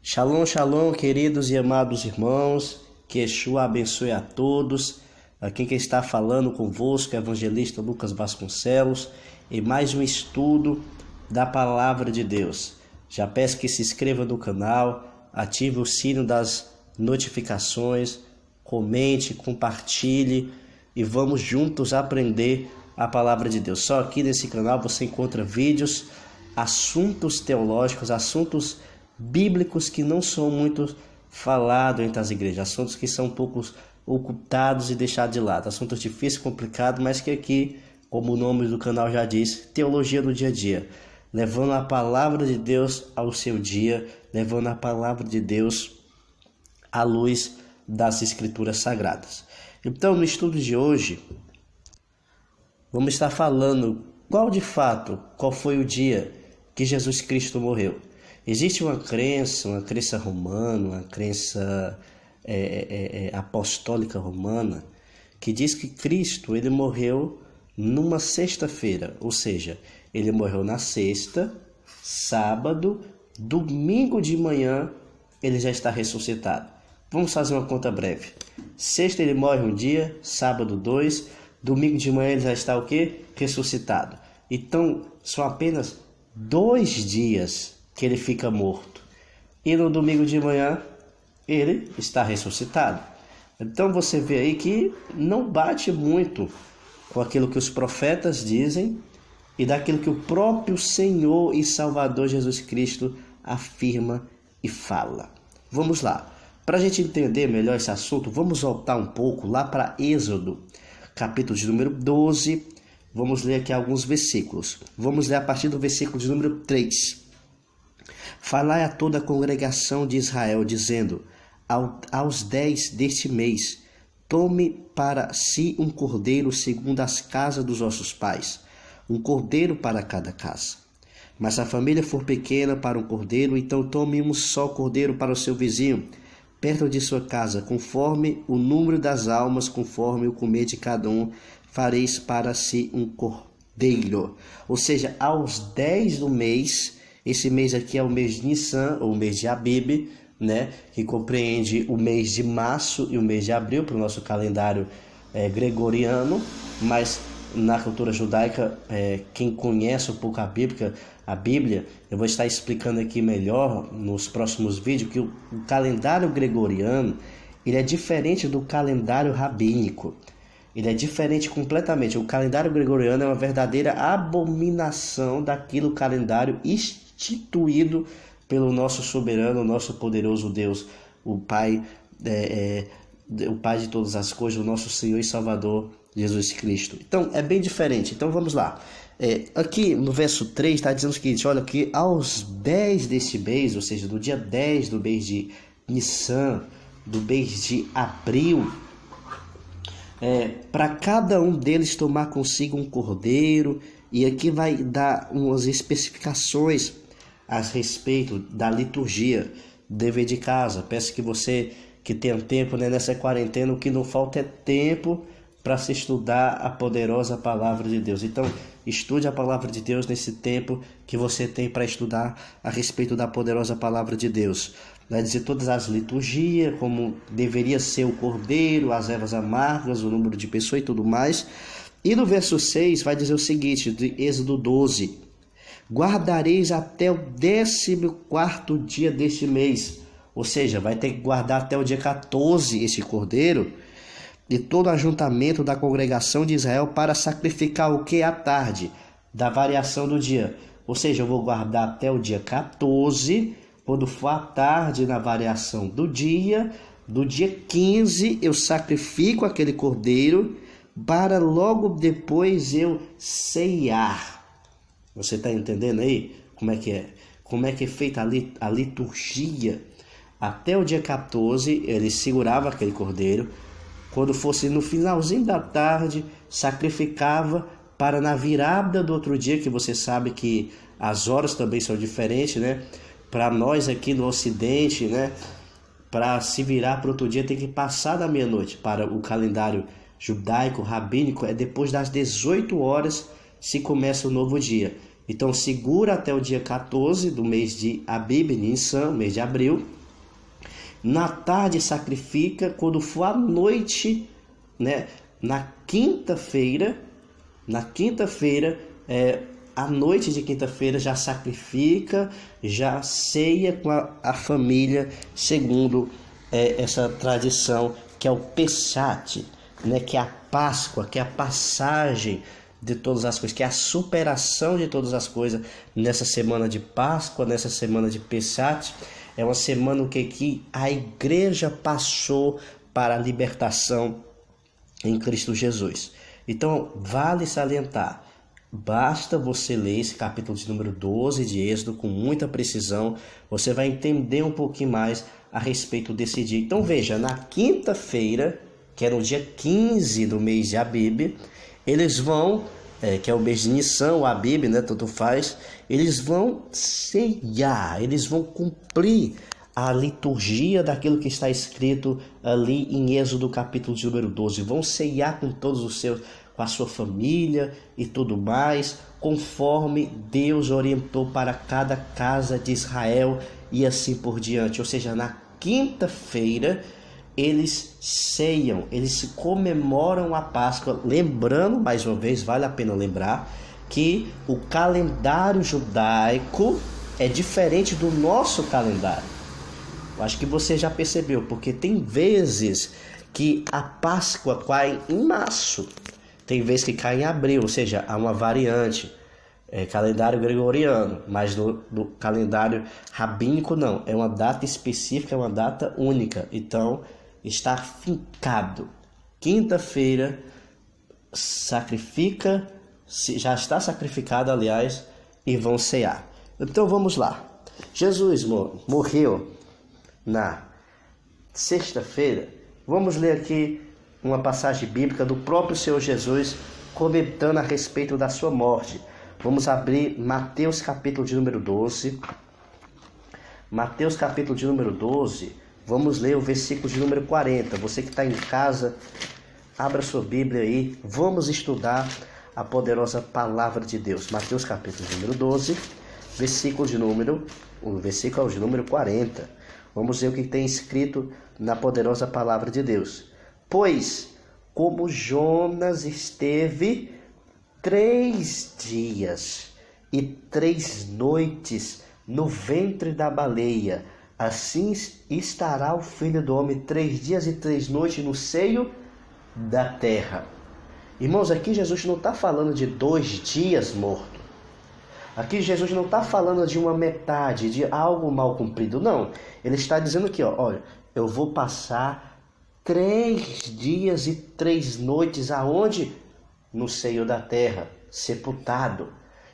Shalom, shalom, queridos e amados irmãos, que Yeshua abençoe a todos. Aqui quem está falando convosco é o evangelista Lucas Vasconcelos, em mais um estudo da Palavra de Deus. Já peço que se inscreva no canal, ative o sino das notificações, comente, compartilhe e vamos juntos aprender a Palavra de Deus. Só aqui nesse canal você encontra vídeos, assuntos teológicos, assuntos bíblicos que não são muito falados entre as igrejas, assuntos que são um pouco ocultados e deixados de lado, assuntos difíceis, complicados, mas que aqui, como o nome do canal já diz, teologia do dia a dia, levando a palavra de Deus ao seu dia, levando a palavra de Deus à luz das escrituras sagradas. Então, no estudo de hoje, vamos estar falando qual foi o dia que Jesus Cristo morreu. Existe uma crença romana, uma crença apostólica romana, que diz que Cristo ele morreu numa sexta-feira, ou seja, ele morreu na sexta, sábado, domingo de manhã, ele já está ressuscitado. Vamos fazer uma conta breve. Sexta ele morre um dia, sábado 2, domingo de manhã ele já está o quê? Ressuscitado. Então, são apenas 2 dias que ele fica morto. E no domingo de manhã, ele está ressuscitado. Então você vê aí que não bate muito com aquilo que os profetas dizem e daquilo que o próprio Senhor e Salvador Jesus Cristo afirma e fala. Vamos lá. Para a gente entender melhor esse assunto, vamos voltar um pouco lá para Êxodo, capítulo de número 12. Vamos ler aqui alguns versículos. Vamos ler a partir do versículo de número 3. Falai a toda a congregação de Israel, dizendo, aos 10 deste mês, tome para si um cordeiro segundo as casas dos vossos pais, um cordeiro para cada casa. Mas se a família for pequena para um cordeiro, então tome um só cordeiro para o seu vizinho, perto de sua casa, conforme o número das almas, conforme o comer de cada um, fareis para si um cordeiro. Ou seja, aos 10 do mês. Esse mês aqui é o mês de Nissan, ou o mês de Abib, né? Que compreende o mês de março e o mês de abril para o nosso calendário gregoriano, mas na cultura judaica, quem conhece um pouco a Bíblia, eu vou estar explicando aqui melhor nos próximos vídeos que o calendário gregoriano ele é diferente do calendário rabínico. Ele é diferente completamente. O calendário gregoriano é uma verdadeira abominação daquilo calendário instituído pelo nosso soberano, nosso poderoso Deus, o Pai de todas as coisas, o nosso Senhor e Salvador Jesus Cristo. Então, é bem diferente. Então, vamos lá. Aqui no verso 3 está dizendo o seguinte, olha, que aos 10 deste mês, ou seja, do dia 10 do mês de Nissan, do mês de abril, para cada um deles tomar consigo um cordeiro, e aqui vai dar umas especificações a respeito da liturgia, dever de casa. Peço que você que tenha tempo, né, nessa quarentena, o que não falta é tempo para se estudar a poderosa palavra de Deus. Então, estude a palavra de Deus nesse tempo que você tem para estudar a respeito da poderosa palavra de Deus. Vai dizer todas as liturgias, como deveria ser o cordeiro, as ervas amargas, o número de pessoas e tudo mais. E no verso 6 vai dizer o seguinte, de Êxodo 12. Guardareis até o 14º dia deste mês. Ou seja, vai ter que guardar até o dia 14 esse cordeiro. E todo o ajuntamento da congregação de Israel para sacrificar o que? À tarde, da variação do dia. Ou seja, eu vou guardar até o dia 14, quando for à tarde na variação do dia 15 eu sacrifico aquele cordeiro para logo depois eu ceiar. Você está entendendo aí como é que é? Como é que é feita a liturgia? Até o dia 14 ele segurava aquele cordeiro. Quando fosse no finalzinho da tarde, sacrificava para na virada do outro dia, que você sabe que as horas também são diferentes, né? Para nós aqui no Ocidente, né? Para se virar para outro dia tem que passar da meia-noite. Para o calendário judaico, rabínico, é depois das 18 horas se começa o novo dia. Então segura até o dia 14 do mês de Abib, Nissan, mês de abril. Na tarde sacrifica, quando for à noite, né? Na quinta-feira, à noite de quinta-feira já sacrifica, já ceia com a família, segundo essa tradição que é o Pesach, né? Que é a Páscoa, que é a passagem de todas as coisas, que é a superação de todas as coisas nessa semana de Páscoa, nessa semana de Pesach. É uma semana que a igreja passou para a libertação em Cristo Jesus. Então, vale salientar, basta você ler esse capítulo de número 12 de Êxodo com muita precisão, você vai entender um pouquinho mais a respeito desse dia. Então veja, na quinta-feira, que era o dia 15 do mês de Abib, eles vão, que é o mês de Nissan, o Abib, né, tanto faz, eles vão ceiar, eles vão cumprir a liturgia daquilo que está escrito ali em Êxodo capítulo de número 12. Vão ceiar com todos os seus, com a sua família e tudo mais, conforme Deus orientou para cada casa de Israel e assim por diante. Ou seja, na quinta-feira eles ceiam, eles se comemoram a Páscoa, lembrando, mais uma vez, vale a pena lembrar, que o calendário judaico é diferente do nosso calendário. Eu acho que você já percebeu, porque tem vezes que a Páscoa cai em março, tem vezes que cai em abril, ou seja, há uma variante, calendário gregoriano, mas do calendário rabínico não, é uma data específica, é uma data única, então está fincado. Quinta-feira sacrifica, já está sacrificado, aliás, e vão cear. Então vamos lá. Jesus morreu na sexta-feira. Vamos ler aqui uma passagem bíblica do próprio Senhor Jesus comentando a respeito da sua morte. Vamos abrir Mateus capítulo de número 12. Mateus capítulo de número 12. Vamos ler o versículo de número 40. Você que está em casa, abra sua Bíblia aí. Vamos estudar a poderosa palavra de Deus. Mateus capítulo de número 12, o versículo é o de número 40. Vamos ver o que tem escrito na poderosa palavra de Deus. Pois, como Jonas esteve 3 dias e 3 noites no ventre da baleia, assim estará o Filho do Homem 3 dias e 3 noites no seio da terra. Irmãos, aqui Jesus não está falando de 2 dias morto. Aqui Jesus não está falando de uma metade, de algo mal cumprido. Não, ele está dizendo aqui, olha, eu vou passar 3 dias e 3 noites aonde? No seio da terra, sepultado.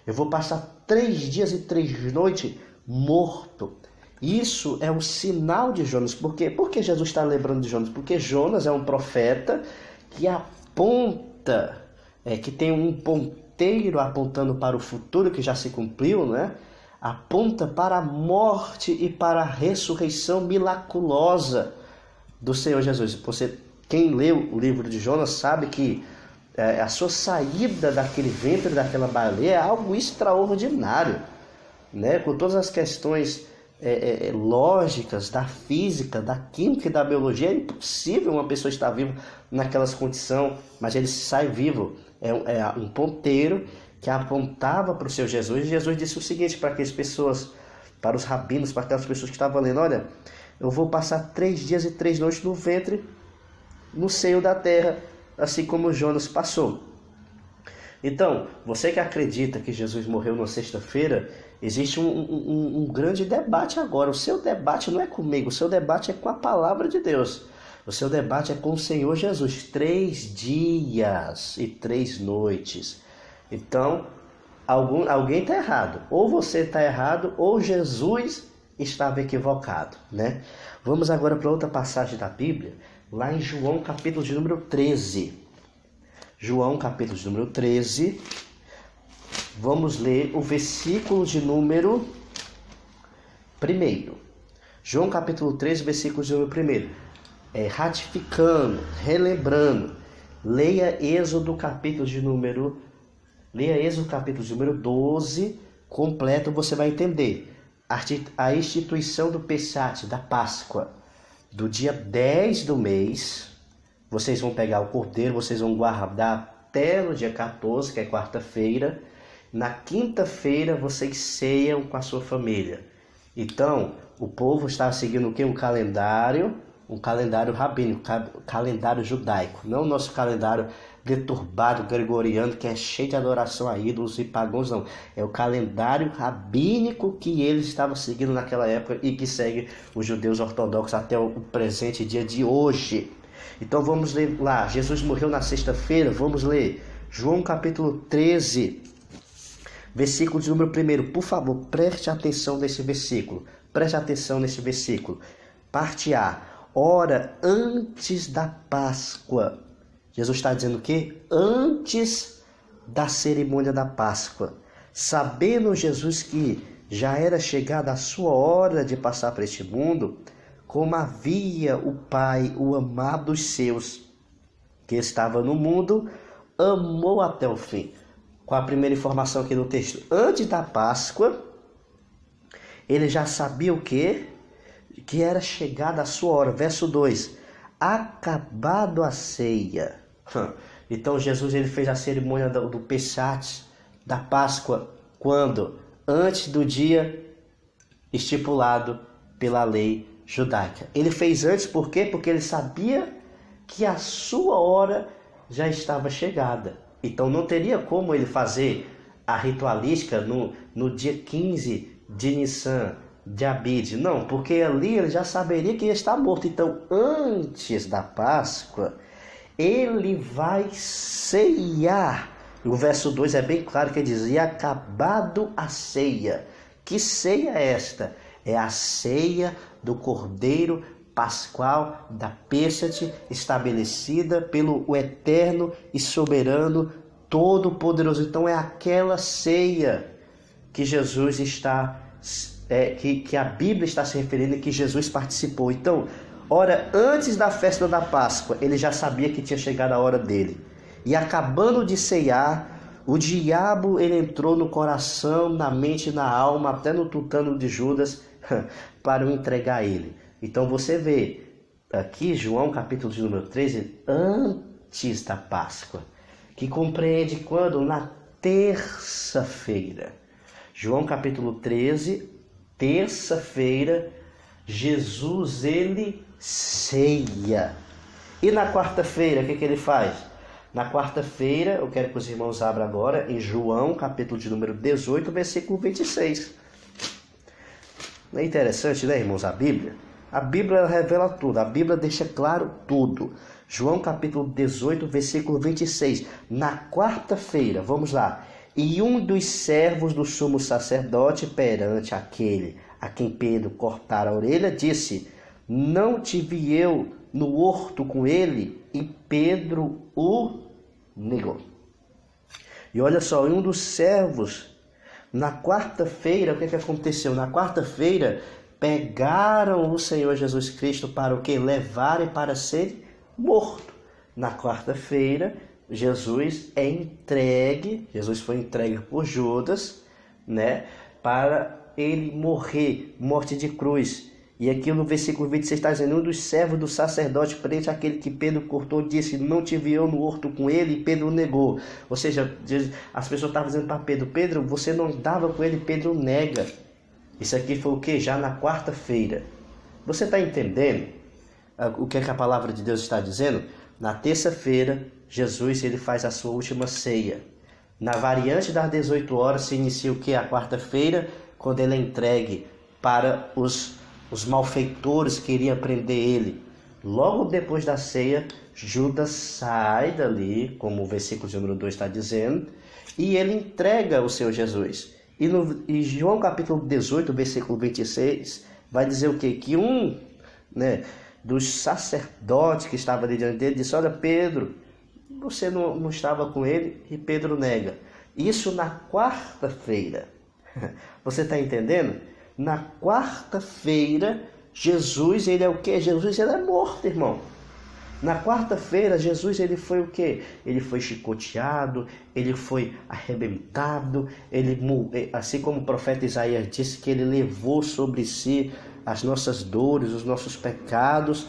Eu vou passar 3 dias e 3 noites morto. Isso é um sinal de Jonas. Por quê? Por que Jesus está lembrando de Jonas? Porque Jonas é um profeta que aponta, que tem um ponteiro apontando para o futuro que já se cumpriu, né? Aponta para a morte e para a ressurreição miraculosa do Senhor Jesus. Quem leu o livro de Jonas sabe que a sua saída daquele ventre, daquela baleia, é algo extraordinário, né? Com todas as questões lógicas da física, da química e da biologia, é impossível uma pessoa estar viva naquelas condições, mas ele sai vivo. É um ponteiro que apontava para o Senhor Jesus. E Jesus disse o seguinte para aquelas pessoas, para os rabinos, para aquelas pessoas que estavam lendo: olha, eu vou passar 3 dias e 3 noites no ventre, no seio da terra, assim como Jonas passou. Então, você que acredita que Jesus morreu na sexta-feira, existe um grande debate agora. O seu debate não é comigo, o seu debate é com a palavra de Deus. O seu debate é com o Senhor Jesus. 3 dias e 3 noites. Então, alguém está errado. Ou você está errado, ou Jesus estava equivocado, né? Vamos agora para outra passagem da Bíblia, lá em João capítulo de número 13. João capítulo de número 13. Vamos ler o versículo de número 1. João capítulo 13, versículo de número 1. Ratificando, relembrando, leia Êxodo capítulo de número Leia Êxodo capítulo de número 12, completo, você vai entender. A instituição do Pessach, da Páscoa, do dia 10 do mês, vocês vão pegar o cordeiro, vocês vão guardar até no dia 14, que é quarta-feira. Na quinta-feira vocês ceiam com a sua família. Então, o povo estava seguindo o quê? Um calendário rabínico, calendário judaico, não o nosso calendário deturbado, gregoriano, que é cheio de adoração a ídolos e pagãos, não. É o calendário rabínico que eles estavam seguindo naquela época e que segue os judeus ortodoxos até o presente dia de hoje. Então vamos ler lá, Jesus morreu na sexta-feira, vamos ler João capítulo 13, versículo de número 1. Por favor, preste atenção nesse versículo. Preste atenção nesse versículo. Parte A. Ora, antes da Páscoa. Jesus está dizendo o quê? Antes da cerimônia da Páscoa. Sabendo Jesus que já era chegada a sua hora de passar para este mundo, como havia o Pai o amado dos seus, que estava no mundo, amou até o fim. Qual a primeira informação aqui no texto? Antes da Páscoa, ele já sabia o quê? Que era chegada a sua hora. Verso 2. Acabado a ceia. Então Jesus ele fez a cerimônia do Pessach, da Páscoa, quando? Antes do dia estipulado pela lei judaica. Ele fez antes por quê? Porque ele sabia que a sua hora já estava chegada. Então não teria como ele fazer a ritualística no dia 15 de Nissan, de Abide. Não, porque ali ele já saberia que ia estar morto. Então antes da Páscoa, ele vai ceiar. O verso 2 é bem claro que ele diz, e acabado a ceia. Que ceia é esta? É a ceia do Cordeiro Pascual da Pessach, estabelecida pelo eterno e soberano todo-poderoso. Então é aquela ceia que Jesus está, que a Bíblia está se referindo e que Jesus participou. Então, ora, antes da festa da Páscoa, ele já sabia que tinha chegado a hora dele. E acabando de ceiar, o diabo ele entrou no coração, na mente, na alma, até no tutano de Judas, para o entregar ele. Então você vê aqui João capítulo de número 13, antes da Páscoa, que compreende quando? Na terça-feira. João capítulo 13, terça-feira, Jesus ele ceia. E na quarta-feira, o que ele faz? Na quarta-feira, eu quero que os irmãos abram agora em João capítulo de número 18, versículo 26. Não é interessante, né, irmãos, a Bíblia? A Bíblia revela tudo, a Bíblia deixa claro tudo. João capítulo 18, versículo 26. Na quarta-feira, vamos lá. E um dos servos do sumo sacerdote perante aquele a quem Pedro cortara a orelha, disse, não te vi eu no horto com ele? E Pedro o negou. E olha só, um dos servos, na quarta-feira, o que aconteceu? Na quarta-feira, pegaram o Senhor Jesus Cristo para o que? Levarem para ser morto. Na quarta-feira, Jesus foi entregue por Judas, né, para ele morrer, morte de cruz. E aqui no versículo 26 está dizendo, um dos servos do sacerdote perante aquele que Pedro cortou, disse, não te vi eu no horto com ele, e Pedro negou. Ou seja, as pessoas estavam dizendo para Pedro, Pedro, você não andava com ele, Pedro nega. Isso aqui foi o que? Já na quarta-feira. Você está entendendo o que a palavra de Deus está dizendo? Na terça-feira, Jesus ele faz a sua última ceia. Na variante das 18 horas se inicia o que? A quarta-feira, quando ele é entregue para os malfeitores que iriam prender ele. Logo depois da ceia, Judas sai dali, como o versículo de número 2 está dizendo, e ele entrega o Senhor Jesus. E João capítulo 18, versículo 26, vai dizer o quê? Que um, né, dos sacerdotes que estava diante dele disse, olha Pedro, você não estava com ele? E Pedro nega. Isso na quarta-feira. Você está entendendo? Na quarta-feira, Jesus, ele é o quê? Jesus, ele é morto, irmão. Na quarta-feira, Jesus ele foi o quê? Ele foi chicoteado, ele foi arrebentado, assim como o profeta Isaías disse que ele levou sobre si as nossas dores, os nossos pecados,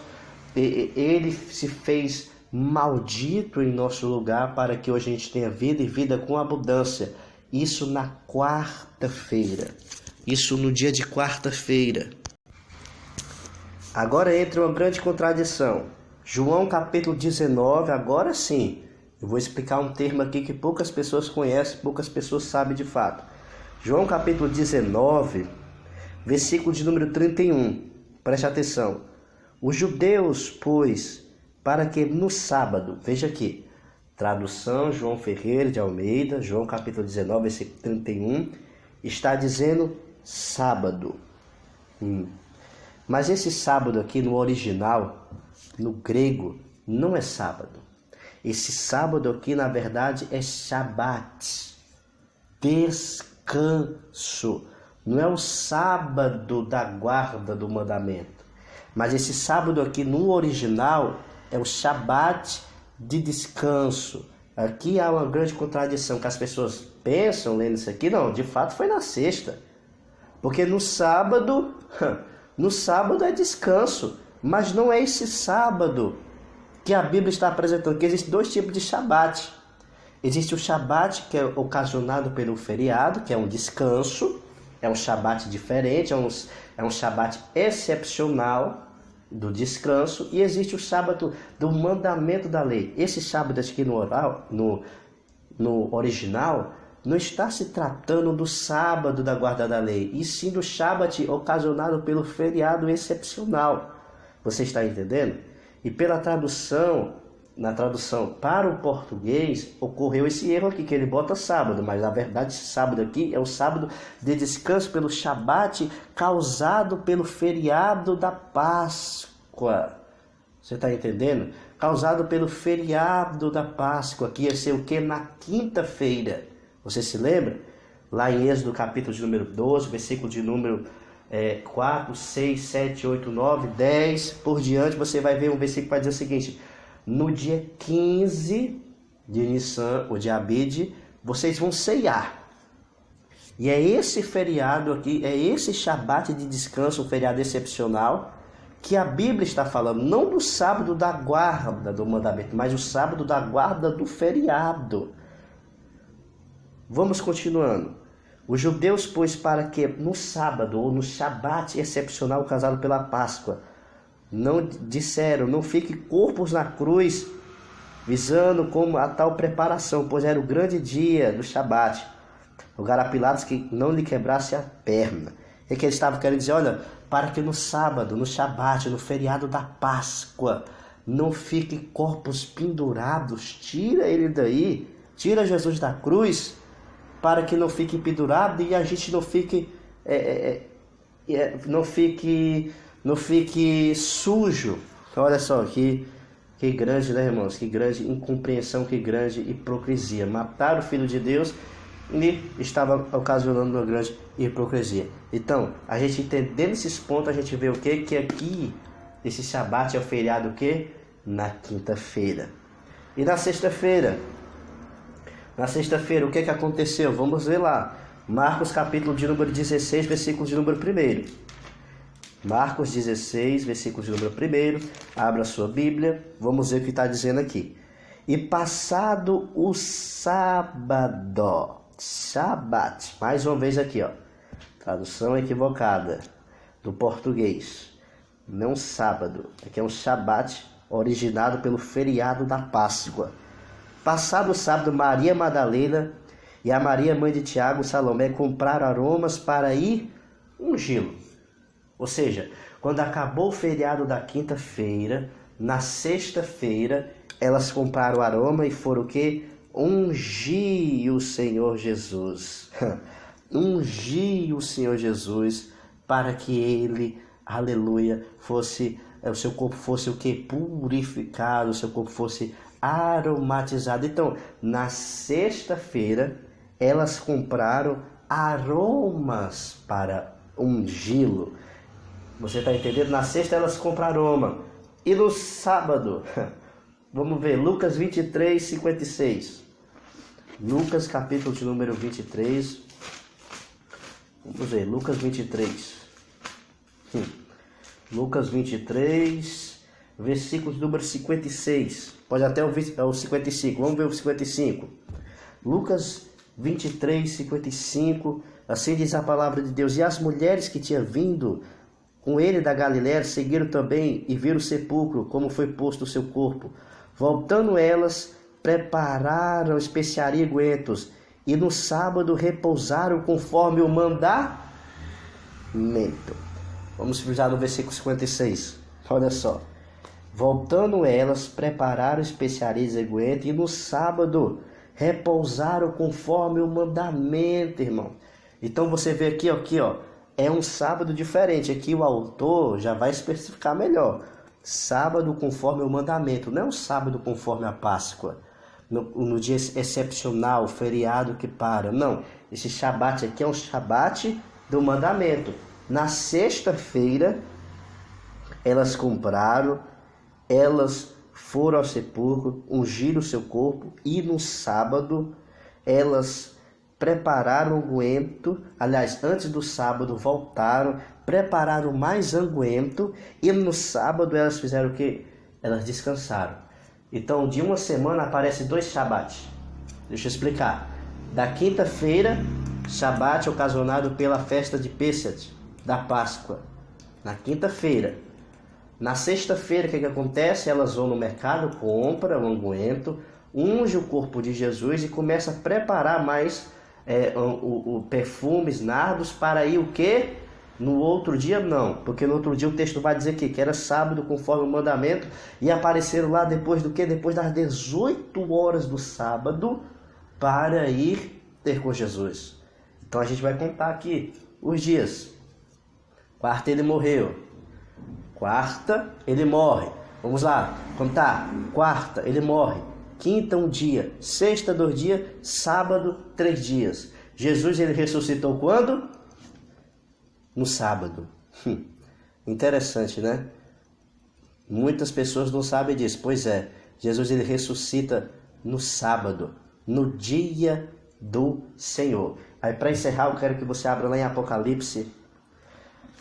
ele se fez maldito em nosso lugar para que hoje a gente tenha vida e vida com abundância. Isso na quarta-feira. Isso no dia de quarta-feira. Agora entra uma grande contradição. João capítulo 19, agora sim. Eu vou explicar um termo aqui que poucas pessoas conhecem, poucas pessoas sabem de fato. João capítulo 19, versículo de número 31. Preste atenção. Os judeus, pois, para que no sábado, veja aqui, tradução João Ferreira de Almeida, João capítulo 19, versículo 31, está dizendo sábado. Mas esse sábado aqui no original, no grego, não é sábado. Esse sábado aqui, na verdade, é Shabat, descanso. Não é o sábado da guarda do mandamento. Mas esse sábado aqui no original é o Shabat de descanso. Aqui há uma grande contradição que as pessoas pensam lendo isso aqui. Não, de fato foi na sexta. Porque no sábado é descanso. Mas não é esse sábado que a Bíblia está apresentando. Que existem dois tipos de Shabat. Existe o Shabat que é ocasionado pelo feriado, que é um descanso. É um Shabat diferente, é um Shabat excepcional do descanso. E existe o sábado do mandamento da lei. Esse sábado aqui no original não está se tratando do sábado da guarda da lei, e sim do Shabat ocasionado pelo feriado excepcional. Você está entendendo? E pela tradução, na tradução para o português, ocorreu esse erro aqui, que ele bota sábado, mas na verdade esse sábado aqui é o sábado de descanso pelo Shabat causado pelo feriado da Páscoa. Você está entendendo? Causado pelo feriado da Páscoa, que ia ser o que? Na quinta-feira. Você se lembra? Lá em Êxodo capítulo de número 12, versículo de número 4, 6, 7, 8, 9, 10, por diante, você vai ver um versículo que vai dizer o seguinte: no dia 15 de Nissan, ou de Abide, vocês vão ceiar. E é esse feriado aqui, é esse Shabat de descanso, um feriado excepcional, que a Bíblia está falando, não do sábado da guarda do mandamento, mas o sábado da guarda do feriado. Vamos continuando. Os judeus, pois, para que no sábado ou no Shabat excepcional causado pela Páscoa, não disseram, não fique corpos na cruz, visando como a tal preparação, pois era o grande dia do Shabat. Rogaram a Pilatos que não lhe quebrasse a perna. E que eles estavam querendo dizer, olha, para que no sábado, no Shabat, no feriado da Páscoa, não fiquem corpos pendurados, tira ele daí, tira Jesus da cruz, para que não fique pendurado e a gente não fique não fique sujo. Olha só, que grande, né, irmãos? Que grande incompreensão, que grande hipocrisia. Mataram o Filho de Deus e estava ocasionando uma grande hipocrisia. Então, a gente entendendo esses pontos, a gente vê o quê? Que aqui, esse Shabat é o feriado o quê? Na quinta-feira. E na sexta-feira? Na sexta-feira, o que aconteceu? Vamos ver lá. Marcos capítulo de número 16, versículo de número 1. Marcos 16, versículo de número 1. Abra a sua Bíblia. Vamos ver o que está dizendo aqui. E passado o sábado. Shabat. Mais uma vez aqui, ó. Tradução equivocada do português. Não sábado. Aqui é um Shabat originado pelo feriado da Páscoa. Passado o sábado, Maria Madalena e a Maria, mãe de Tiago, Salomé, compraram aromas para ir ungí-lo. Ou seja, quando acabou o feriado da quinta-feira, na sexta-feira, elas compraram aroma e foram o quê? Ungir o Senhor Jesus. Ungir o Senhor Jesus para que ele, aleluia, o seu corpo fosse o quê? Purificado, o seu corpo fosse aromatizado. Então, na sexta-feira, elas compraram aromas para ungí-lo. Você está entendendo? Na sexta elas compraram aroma. E no sábado, Vamos ver, Lucas 23, 56. Lucas, capítulo de número 23. Vamos ver, Lucas 23. Lucas 23, versículo de número 56. Pode até o 55. Vamos ver o 55. Lucas 23, 55. Assim diz a palavra de Deus. E as mulheres que tinham vindo com ele da Galiléia seguiram também e viram o sepulcro, como foi posto o seu corpo. Voltando elas, prepararam especiaria e ungüentos, e no sábado repousaram conforme o mandamento. Vamos frisar no versículo 56. Olha só. Voltando elas, prepararam especiarias e ungüentos, e no sábado repousaram conforme o mandamento, irmão. Então você vê aqui, ó, é um sábado diferente. Aqui o autor já vai especificar melhor. Sábado conforme o mandamento, não é um sábado conforme a Páscoa, no dia excepcional, feriado que para. Não, esse Shabat aqui é um Shabat do mandamento. Na sexta-feira, elas compraram, elas foram ao sepulcro, ungiram o seu corpo, e no sábado, elas prepararam unguento. Aliás, antes do sábado, voltaram, prepararam mais unguento, e no sábado elas fizeram o quê? Elas descansaram. Então, de uma semana aparecem 2 Shabats. Deixa eu explicar. Da quinta-feira, Shabat ocasionado pela festa de Pessach, da Páscoa. Na quinta-feira. Na sexta-feira, o que acontece? Elas vão no mercado, compram o unguento, unge o corpo de Jesus e começa a preparar mais perfumes, nardos, para ir o quê? No outro dia não, porque no outro dia o texto vai dizer que era sábado conforme o mandamento, e apareceram lá depois do quê? Depois das 18 horas do sábado, para ir ter com Jesus. Então a gente vai contar aqui os dias. Quarta ele morreu, quarta ele morre, vamos lá, contar. Quarta ele morre, quinta 1 dia, sexta 2 dias, sábado 3 dias. Jesus ele ressuscitou quando? No sábado. Interessante, né? Muitas pessoas não sabem disso. Pois é, Jesus ele ressuscita no sábado, no dia do Senhor. Aí para encerrar eu quero que você abra lá em Apocalipse,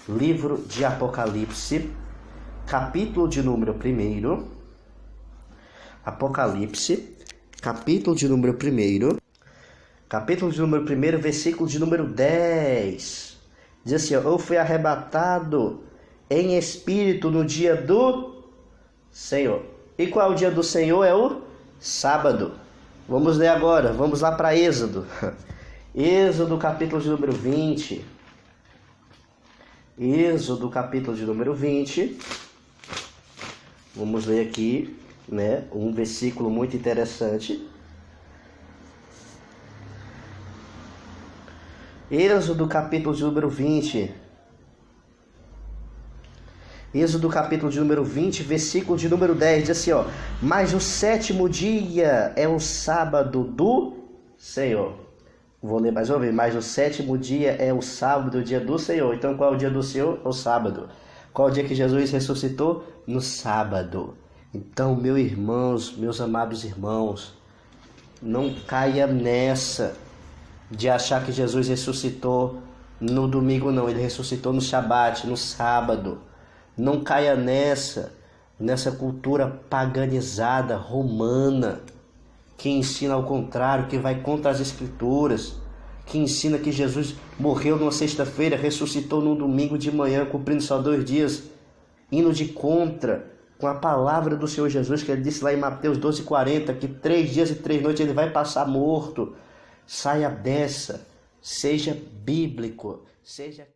livro de Apocalipse, capítulo de número 1. Apocalipse, capítulo de número 1. Capítulo de número 1, versículo de número 10. Diz assim, eu fui arrebatado em espírito no dia do Senhor. E qual é o dia do Senhor? É o sábado. Vamos ler agora, vamos lá para Êxodo. Êxodo, capítulo de número 20. Êxodo, capítulo de número 20. Vamos ler aqui, né, um versículo muito interessante. Êxodo capítulo de número 20. Êxodo capítulo de número 20, versículo de número 10, diz assim, ó. Mas o 7º dia é o sábado do Senhor. Vou ler mais uma vez. Mas o 7º dia é o sábado, o dia do Senhor. Então qual é o dia do Senhor? É o sábado. Qual é o dia que Jesus ressuscitou? No sábado. Então, meus irmãos, meus amados irmãos, não caia nessa de achar que Jesus ressuscitou no domingo, não. Ele ressuscitou no Shabat, no sábado. Não caia nessa cultura paganizada, romana, que ensina ao contrário, que vai contra as Escrituras, que ensina que Jesus morreu numa sexta-feira, ressuscitou num domingo de manhã, cumprindo só 2 dias, indo de contra com a palavra do Senhor Jesus, que ele disse lá em Mateus 12:40, que 3 dias e 3 noites ele vai passar morto. Saia dessa, seja bíblico, seja...